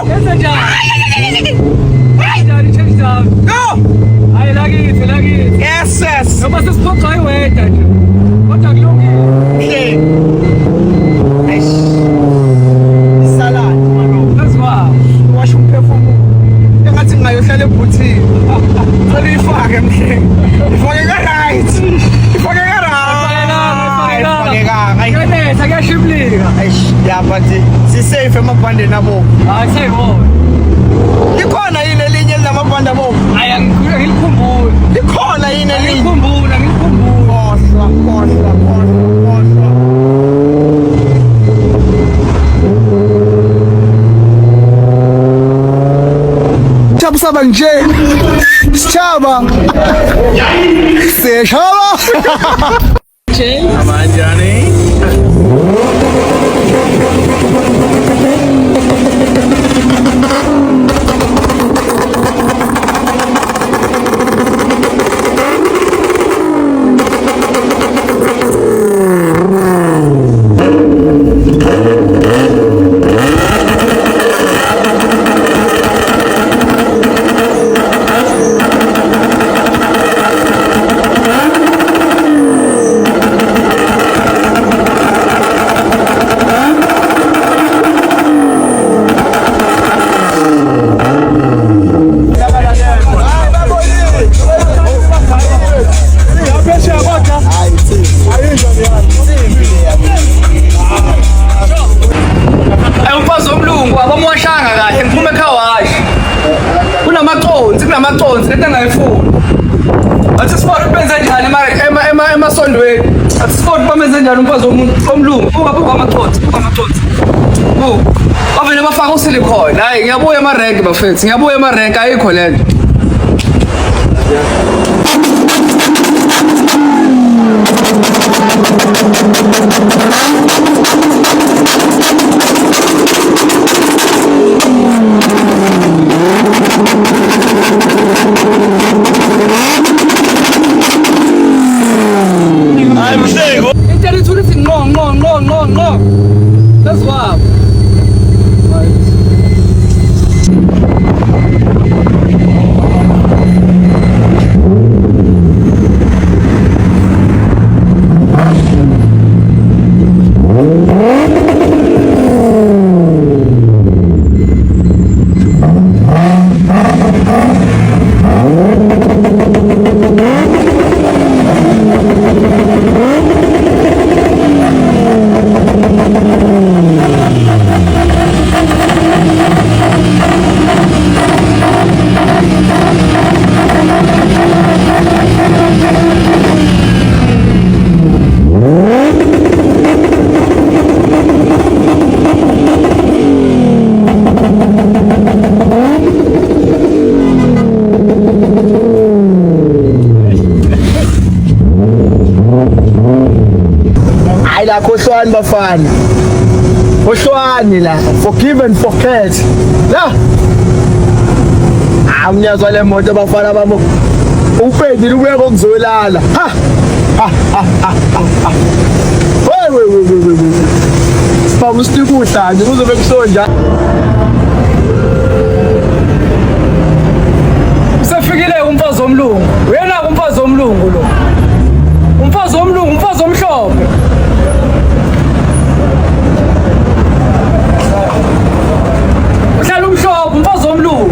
Yenza njani? Njani change down. Go! Hayi lakithi. Yes, yes. Noma sesiphoqa iweda nje. Kodwa kulungile. Eish. Salad, mano. Kazwa. Washa umphefumulo. Engathi ngayohlala ebhuthini. Cela uyifake mhle. Ifake ka-right. Ifake ka-right. Ifake ka-right. Ngenetha kuyashiblika. Eish, yeah, but si-safe emabhandeni abo. Hayi sayibona. Likhona yini elinye elinamabhande abo? Hayi angikhumbuli. Likhona yini elinye? Ngikhumbula. Khohlwa. Saba nje Saba Seshaba Manjani. Kunamaconsi lento engayifuni. Athi sifona ukwenza njani emasondweni. Athi sifona bamenze njani umfazi omlungu. Buka amaconsi. Bavele bafaka usilicone. Hayi ngiyabuya emarenki bafethu. Ngiyabuya emarenki ayikho lento. No. That's wild. La khohlwani bafana. Khohlwani la. Forgive and forget. La. Umnyazwa le moto bafana bamo. Upendile ubuye kokuzolala. Ha. We. Sibamu sikudla nje kuzobe kusonja. Usefikile umfazi omlungu. Uyena umfazi omlungu lo. Umfazi omhlophe. Uhlala umhlophe, umfazi omlungu.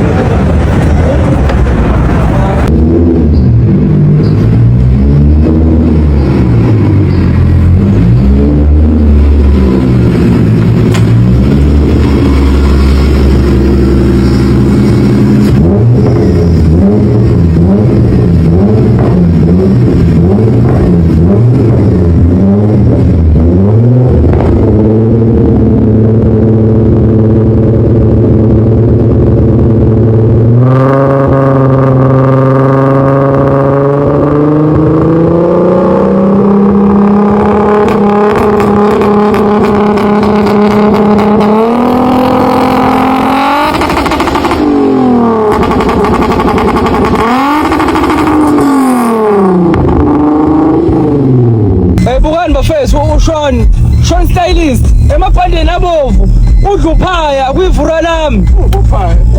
Sean Stylist emaphandeni abovu udluphaya kwivura lami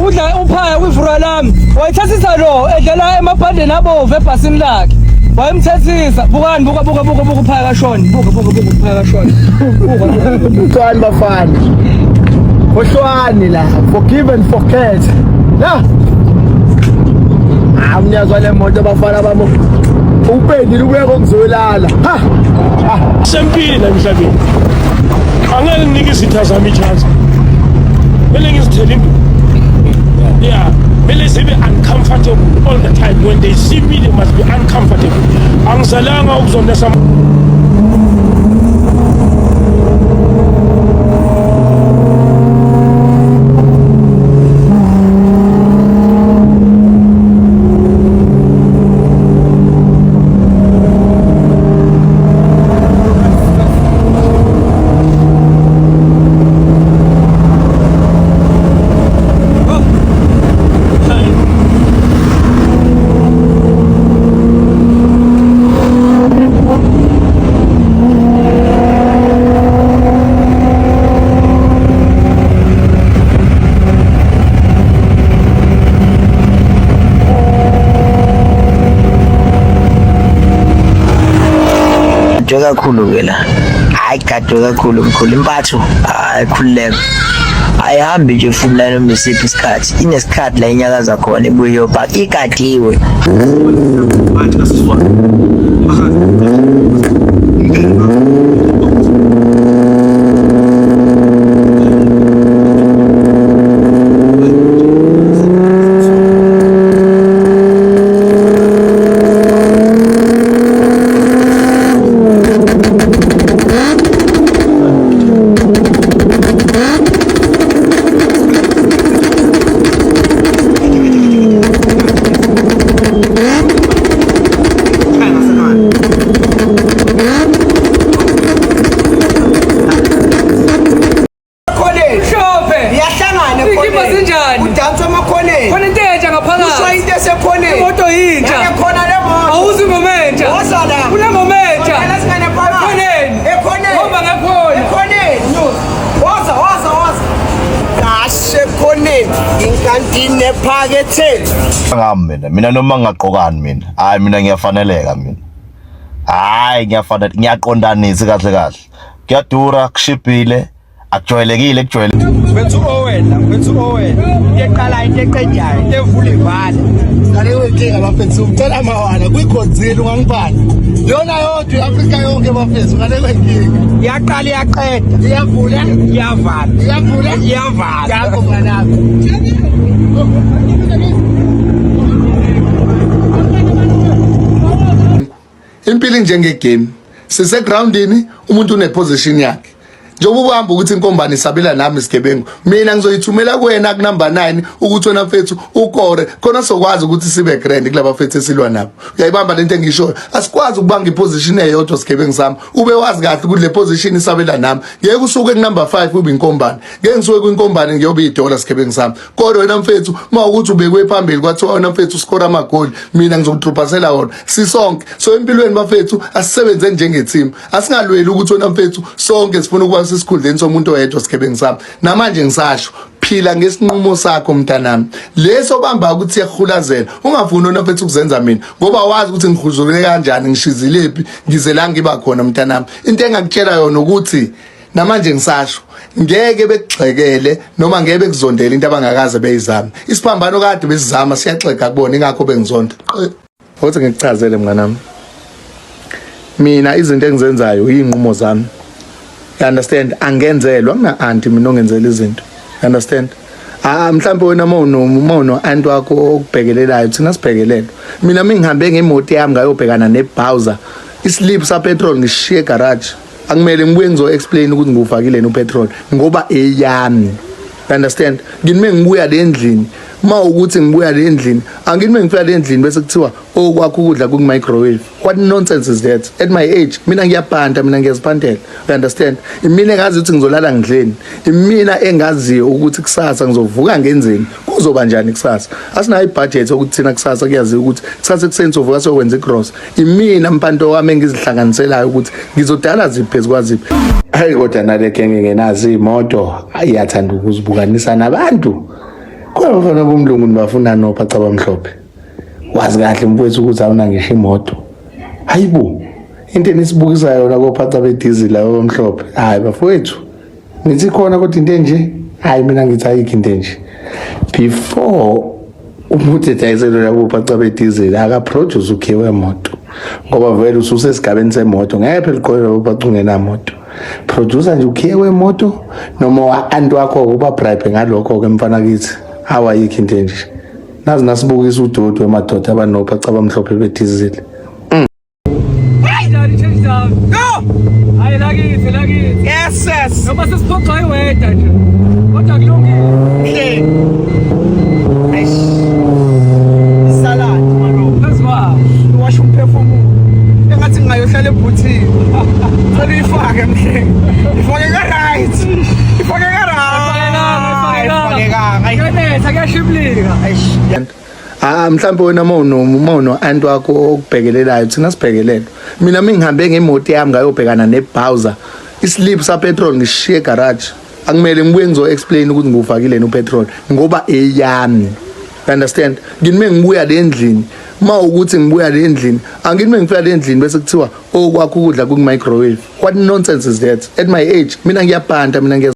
udla uphaya kwivura lami wayithathisa lo edlala emaphandeni abovu ebhasini lakhe wayemthethisa buka uphaya kashoni buka uphaya kashoni Bukwani bafana khohlwani la forgive and forget la amnyazwa le moto bafana bami upendile ubuye kokuzolala ha sempini la emhlabeni angeke nginike izitha zami chance mele ngizithele yeah mele sibe uncomfortable all the time when they see me they must be uncomfortable angizalanga ukuzonesa kakhulu ke la hayi gadwe kakhulu mkhulu impatho ayikhululeka ayihambi nje fumla noma isiphi isikhathi inesikhathi la inyakaza khona ibuye yobhaka igadiwe mina noma ngaqokani mina hayi mina ngiyafaneleka mina hayi ngiyafanele ngiyaqondanisa kahle kuyadura kushibhile akujwayelekile bethu owena iyeqala into eqedyayo into evula ivala ngale wenkinga bafethu ucela amawana kwiGodzilla ungangibani yona yodwa iAfrika yonke bafethu ngale wenkinga iyaqala iyaqeda iyavula iyavala iyavula iyavala yakho mnganami impilo njengegame sise groundini umuntu une position yakhe njengoba uhamba ukuthi inkombane isabela nami isigebengu mina ngizoyithumela kuwena ku number 9 ukuthi wena mfethu ukore khona sokwazi ukuthi sibe grand kulaba mfethu esilwa nabo uyayibamba lento engishoyo asikwazi ukubanga iposition eyodwa isigebengu sami ube wazi kahle ukuthi le position isabela nami ngeke usuke ku number 5 ube inkombane ngeke ngisuke kwinkombane ngiyobe idola isigebengu sami kodwa wena mfethu mawukuthi ubekwe phambili kwathiwa wena mfethu uskora amagoli mina ngizokudrupasela wona sisonke so empilweni bafethu asisebenze njenge team asingalweli ukuthi wena mfethu sonke sifuna ukwazi isikhundleni somuntu oyedwa isigebengu sami namanje ngisasho phila ngesinqumo sakho mntanami leso bamba ukuthi yakhulazela ungafuni wena mfethu ukuzenza mina ngoba wazi ukuthi ngihuzuleke kanjani ngishizilephi ngize la ngiba khona mntanami into engakutshela yona ukuthi namanje ngisasho ngeke bekugxekele noma ngeke bekuzondela into abangakaze beyizama isiphambano kade besizama siyaxega kubona ingakho bengizonda ukuthi ngikuchazele mnganami mina izinto engizenzayo inqumo zami you understand angenzelwa mina anti mina ongenzela izinto you understand mhlambe wena mawuno anti wakho okubhekelelayo thina sibhekelelo mina mingihambe ngemoto yami ngayobhekana neBowser islip sa petrol ngishiye garage akumele ngibuye ngizo explain ukuthi ngufakile no petrol ngoba eyami you understand ngini mengibuya le endlini ma ukuthi ngibuya le endlini angini mengifika le endlini bese kuthiwa okwakho ukudla ku-microwave. What nonsense is that? At my age mina ngiyabhanta, mina ngiyaziphandela. You understand? Imina engazi ukuthi ngizolala ngidleni, imina engaziyo ukuthi kusasa ngizovuka ngenzeni, kuzoba njani kusasa. Asinayo ibudget ukuthi thina kusasa kuyazi ukuthi kusasa ekuseni sovuka sokwenza igross. Imina mpanto wami engizihlanganiselayo ukuthi ngizodala ziphi phezukwaZiphi. Hayi kodwa nale genge ngenazi imoto ayathanda ukuzibukanisa nabantu. Kwabafana bomlungu nibafuna nophaca abamhlophe. Wazi kahle mfowethu ukuthi awuna ngisho imoto. Hayibo. Into enisibukisa yona kophaca bedizili labo omhlophe. Hayi bafowethu. Nithi khona kodwa into enje? Hayi mina ngithi ayikho into enje. Before umuntu etayiselo labo phaca bedizili aka produce ukhiwe emoto. Ngoba vele ususesigabeni semoto ngeke phela liqole labo phaca ungenamoto. Producer nje ukhiwe emoto noma antu wakho kuba bribe ngalokho ke mfana kithi. Awayikho into enje. Nazi nasibukisa uDodo emadoda abanophaca abamhlophe bedizili. Yes, yes. Noma sesiphoqa iweda nje. Kodwa kulungile. Salad mano. Lazwa. Washo umphefumulo. Engathi ngayohlala ebhuthini. Phela uyifake mhle. Ifake ka right. Ifake ka right. Ngeke kuyashiblika. Mhlawumbe wena mawuno antu wakho okubhekelelayo thina sibhekelele. Mina mingihambe ngemoto yami ngayobhekana neBowser. Islip sa petrol ngishiye garage. Akumele ngibuye ngizo explain ukuthi ngufakile no petrol ngoba eyami. Understand? Ngini ngibuya le endlini. Ukuthi ngibuya le endlini, angini ngifika le endlini bese kuthiwa okwakho ukudla ku-microwave. What nonsense is that? At my age mina ngiyabhanta, mina